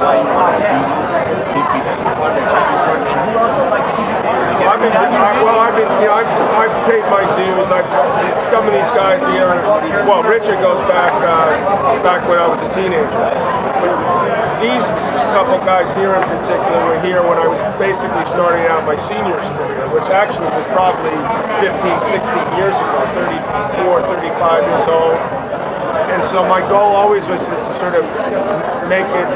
fight be part of the championship? And who else would like to see you? I've paid my dues. Some of these guys here. Well, Richard goes back when I was a teenager. But these couple guys here in particular were here when I was basically starting out my seniors career, which actually was probably 15, 16 years ago, 34, 35 years old. And so my goal always was to sort of make it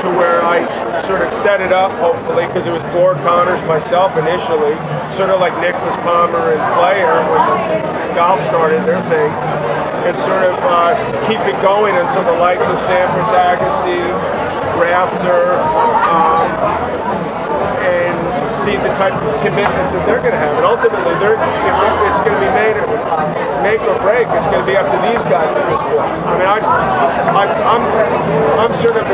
to where I sort of set it up, hopefully, because it was Borg Connors, myself initially, sort of like Nicholas Palmer and Player when golf started their thing, and sort of keep it going until the likes of Sampras, Agassi, Rafter, and see the type of commitment that they're going to have. And ultimately, it's going to be make or break. It's going to be up to these guys at this point. I mean, I'm sort of,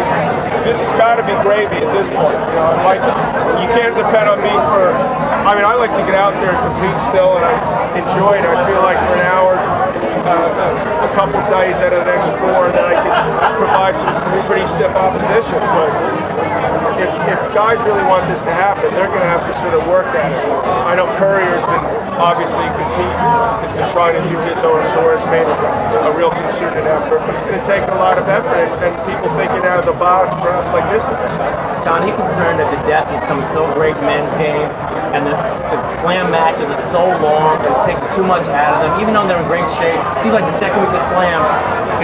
this has got to be gravy at this point. You know, you can't depend on me for, I mean, I like to get out there and compete still, and I enjoy it. I feel like for an hour, a couple days out of the next 4, that I can provide some pretty stiff opposition. But if guys really want this to happen, they're going to have to sort of work at it. I know Courier's been, obviously, because he has been trying to do his own tour, has made a real concerted effort, but it's going to take a lot of effort and people thinking out of the box, perhaps like this event. John, are you concerned that the depth has become so great in men's game, and the slam matches are so long, and it's taking too much out of them, even though they're in great shape? It seems like the second week of slams,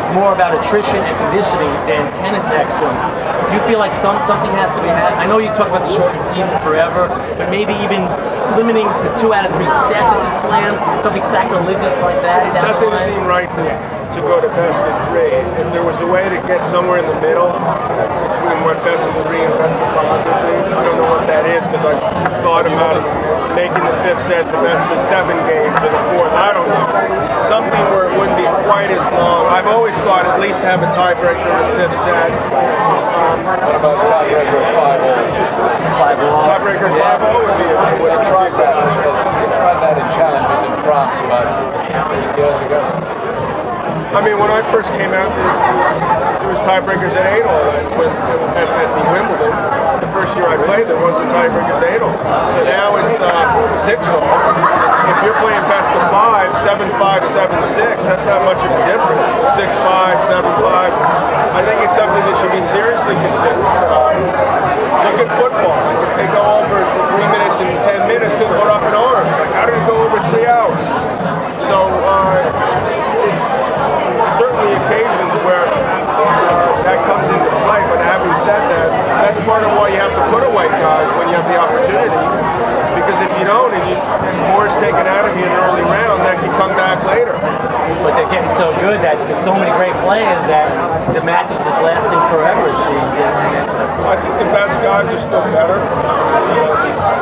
it's more about attrition and conditioning than tennis excellence. Do you feel like something has to be had? I know you talk about the shortened season forever, but maybe even limiting to 2 out of 3 sets at the slams, something sacrilegious like that. It doesn't seem right to go to best of 3. If there was a way to get somewhere in the middle between what best of 3 and best of 5 would be, I don't know what that is, because I've thought about making the 5th set the best of 7 games or the 4th. I don't know. Something where it wouldn't be quite as long. I've always thought at least have a tiebreaker in the 5th set. What about tiebreaker 5-0? Tiebreaker 5-0 would be a We tried that in challenges in France about 8 years ago. I mean, when I first came out, there was tiebreakers at 8-all at the Wimbledon. The first year I played, there wasn't tiebreakers at 8-all. So now it's 6-all. If you're playing best of 5, 7-5, 7-6, that's not much of a difference. 6-5, 7-5. I think it's something that should be seriously considered. Look at football. If they go over for 3 minutes and 10 minutes, people are up in arms. Like, how did it go over 3 hours? So it's certainly occasions where that comes into play. But having said that, that's part of why you have to put away guys when you have the opportunity. Because if you don't, and more is taken out of you in an early round, that can come back later. But they're getting so good that there's so many great players that the match is just lasting forever, it seems. I think the best guys are still better.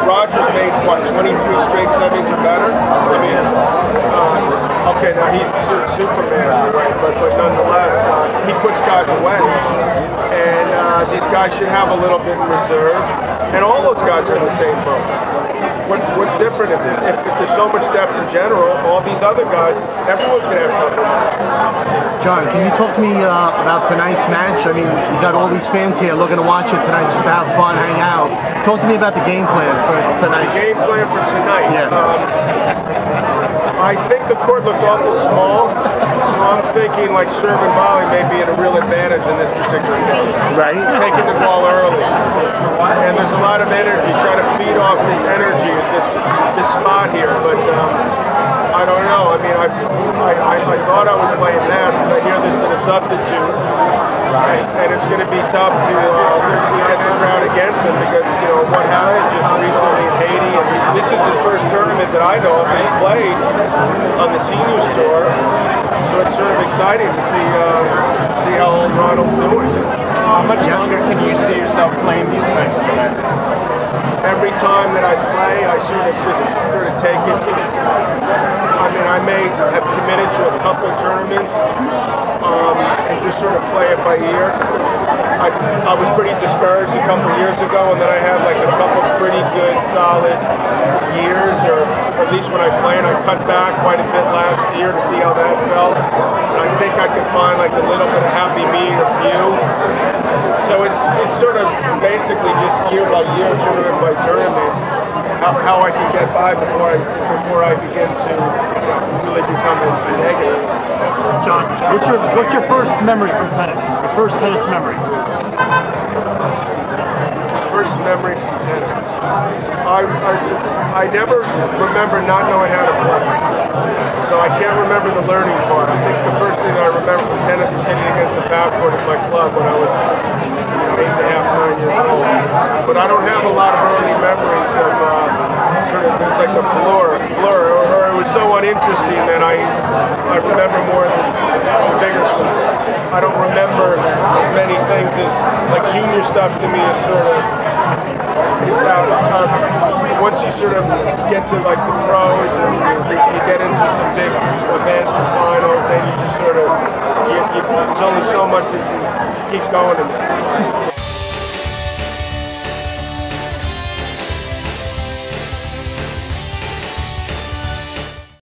Rogers made, what, 23 straight semis or better? I mean, okay, now he's Superman, right? But nonetheless, he puts guys away. And these guys should have a little bit in reserve. And all those guys are in the same boat. What's different if there's so much depth in general? All these other guys, everyone's going to have tougher matches. John, can you talk to me about tonight's match? I mean, you got all these fans here looking to watch it tonight, just to have fun, hang out. Talk to me about the game plan for tonight. The game plan for tonight. Yeah. I think the court looked awful small, so I'm thinking like serve and volley may be at a real advantage in this particular case. Right. Taking the ball early. And there's a lot of energy, trying to feed off this energy at this spot here, but I don't know. I mean, I thought I was playing mass, but I hear there's been a substitute. Right. And it's going to be tough to get the crowd against him because, you know, what happened just recently in Haiti, and this is his first tournament that I know of that he's played on the seniors tour, so it's sort of exciting to see how old Ronald's doing. How much longer can you see yourself playing these kinds of events? Every time that I play, I sort of take it. I mean, I may have committed to a couple tournaments and just sort of play it by ear. I was pretty discouraged a couple years ago, and then I had like a couple pretty good, solid years or at least when I play, and I cut back quite a bit last year to see how that felt. And I think I can find like a little bit of happy medium, a few. So it's sort of basically just year by year, tournament by tournament, how I can get by before I begin to really become a negative. John, what's your first memory from tennis? Your first tennis memory? First memory from tennis. I never remember not knowing how to play. So I can't remember the learning part. I think the first thing that I remember from tennis is hitting against the backboard at my club when I was 8.5, 9 years old. But I don't have a lot of early memories of sort of, it's like a blur, or it was so uninteresting that I remember more than the bigger stuff. I don't remember as many things as, like junior stuff to me is sort of, it's out, once you sort of get to like the pros and you get into some big events and finals, then you just sort of, there's only so much that you can keep going in.